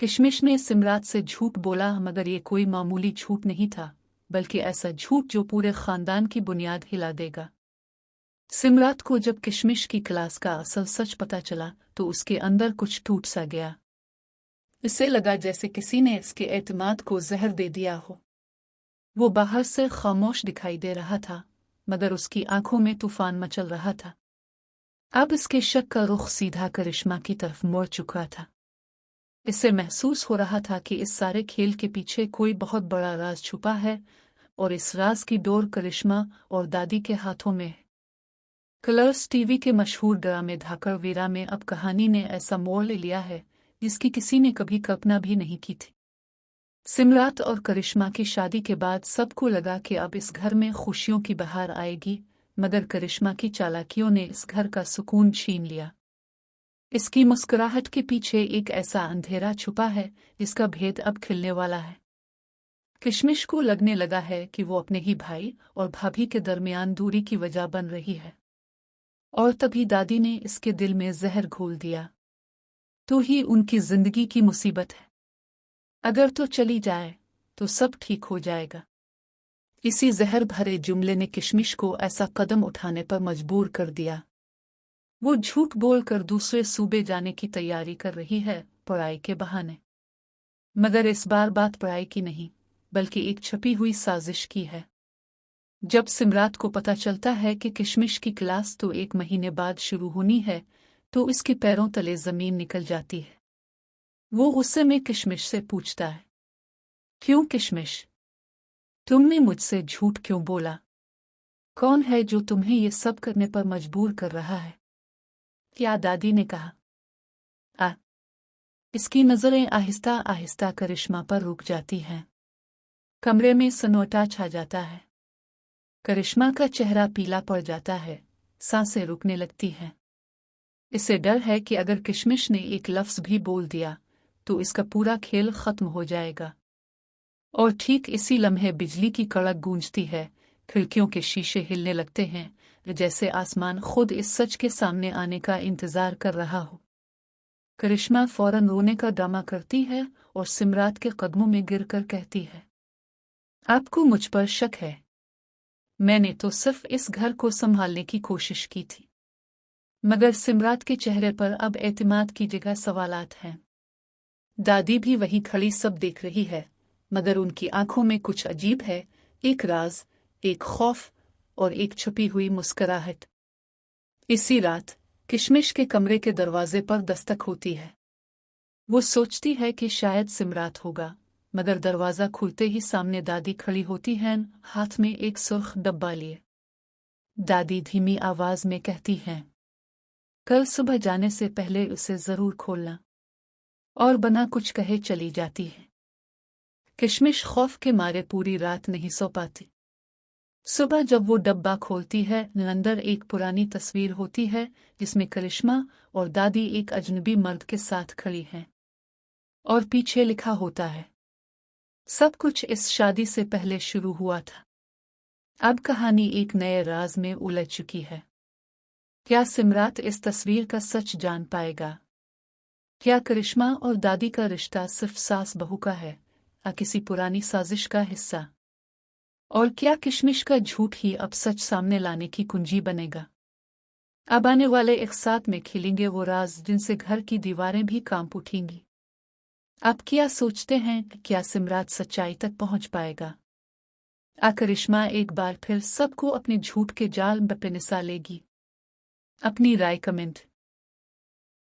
किशमिश ने सिमरात से झूठ बोला, मगर ये कोई मामूली झूठ नहीं था, बल्कि ऐसा झूठ जो पूरे खानदान की बुनियाद हिला देगा। सिमरात को जब किशमिश की क्लास का असल सच पता चला तो उसके अंदर कुछ टूट सा गया। इसे लगा जैसे किसी ने इसके एतमाद को जहर दे दिया हो। वो बाहर से खामोश दिखाई दे रहा था, मगर उसकी आंखों में तूफान मचल रहा था। अब इसके शक का रुख सीधा करिश्मा की तरफ मुड़ चुका था। इसे महसूस हो रहा था कि इस सारे खेल के पीछे कोई बहुत बड़ा राज छुपा है, और इस राज की डोर करिश्मा और दादी के हाथों में है। कलर्स टीवी के मशहूर ड्रामे धाकड़ वीरा में अब कहानी ने ऐसा मोड़ ले लिया है जिसकी किसी ने कभी कल्पना भी नहीं की थी। सिमरात और करिश्मा की शादी के बाद सबको लगा कि अब इस घर में खुशियों की बहार आएगी, मगर करिश्मा की चालाकियों ने इस घर का सुकून छीन लिया। इसकी मुस्कुराहट के पीछे एक ऐसा अंधेरा छुपा है जिसका भेद अब खिलने वाला है। किशमिश को लगने लगा है कि वो अपने ही भाई और भाभी के दरमियान दूरी की वजह बन रही है, और तभी दादी ने इसके दिल में जहर घोल दिया। तो ही उनकी जिंदगी की मुसीबत है। अगर तो चली जाए तो सब ठीक हो जाएगा। इसी जहर भरे जुमले ने किशमिश को ऐसा कदम उठाने पर मजबूर कर दिया। वो झूठ बोलकर दूसरे सूबे जाने की तैयारी कर रही है, पढ़ाई के बहाने। मगर इस बार बात पढ़ाई की नहीं, बल्कि एक छपी हुई साजिश की है। जब सिमरात को पता चलता है कि किशमिश की क्लास तो 1 महीने बाद शुरू होनी है, तो इसके पैरों तले जमीन निकल जाती है। वो गुस्से में किशमिश से पूछता है, क्यों किशमिश, तुमने मुझसे झूठ क्यों बोला? कौन है जो तुम्हें ये सब करने पर मजबूर कर रहा है? क्या दादी ने कहा? इसकी नजरें आहिस्ता आहिस्ता करिश्मा पर रुक जाती हैं। कमरे में सन्नाटा छा जाता है। करिश्मा का चेहरा पीला पड़ जाता है, सांसें रुकने लगती हैं। इसे डर है कि अगर किशमिश ने एक लफ्ज भी बोल दिया तो इसका पूरा खेल खत्म हो जाएगा। और ठीक इसी लम्हे बिजली की कड़क गूंजती है, खिड़कियों के शीशे हिलने लगते हैं, जैसे आसमान खुद इस सच के सामने आने का इंतजार कर रहा हो। करिश्मा फौरन रोने का ड्रामा करती है और सिमरात के कदमों में गिरकर कहती है, आपको मुझ पर शक है? मैंने तो सिर्फ इस घर को संभालने की कोशिश की थी। मगर सिमरात के चेहरे पर अब एतमाद की जगह सवालात हैं। दादी भी वही खड़ी सब देख रही है, मगर उनकी आंखों में कुछ अजीब है, एक राज, एक खौफ और एक छुपी हुई मुस्कुराहट। इसी रात किशमिश के कमरे के दरवाजे पर दस्तक होती है। वो सोचती है कि शायद सिमरात होगा, मगर दरवाजा खुलते ही सामने दादी खड़ी होती हैं, हाथ में एक सुर्ख डब्बा लिए। दादी धीमी आवाज में कहती हैं, कल सुबह जाने से पहले उसे जरूर खोलना। और बिना कुछ कहे चली जाती है। किशमिश खौफ के मारे पूरी रात नहीं सो पाती। सुबह जब वो डब्बा खोलती है, अंदर एक पुरानी तस्वीर होती है जिसमें करिश्मा और दादी एक अजनबी मर्द के साथ खड़ी हैं। और पीछे लिखा होता है, सब कुछ इस शादी से पहले शुरू हुआ था। अब कहानी एक नए राज में उलझ चुकी है। क्या सिमरात इस तस्वीर का सच जान पाएगा? क्या करिश्मा और दादी का रिश्ता सिर्फ सास बहू का है, या किसी पुरानी साजिश का हिस्सा? और क्या किशमिश का झूठ ही अब सच सामने लाने की कुंजी बनेगा? अब आने वाले एक साथ में खिलेंगे वो राज जिनसे घर की दीवारें भी कांप उठेंगी। आप क्या सोचते हैं, क्या सिमरात सच्चाई तक पहुंच पाएगा? करिश्मा एक बार फिर सबको अपने झूठ के जाल में फंसा लेगी? अपनी राय कमेंट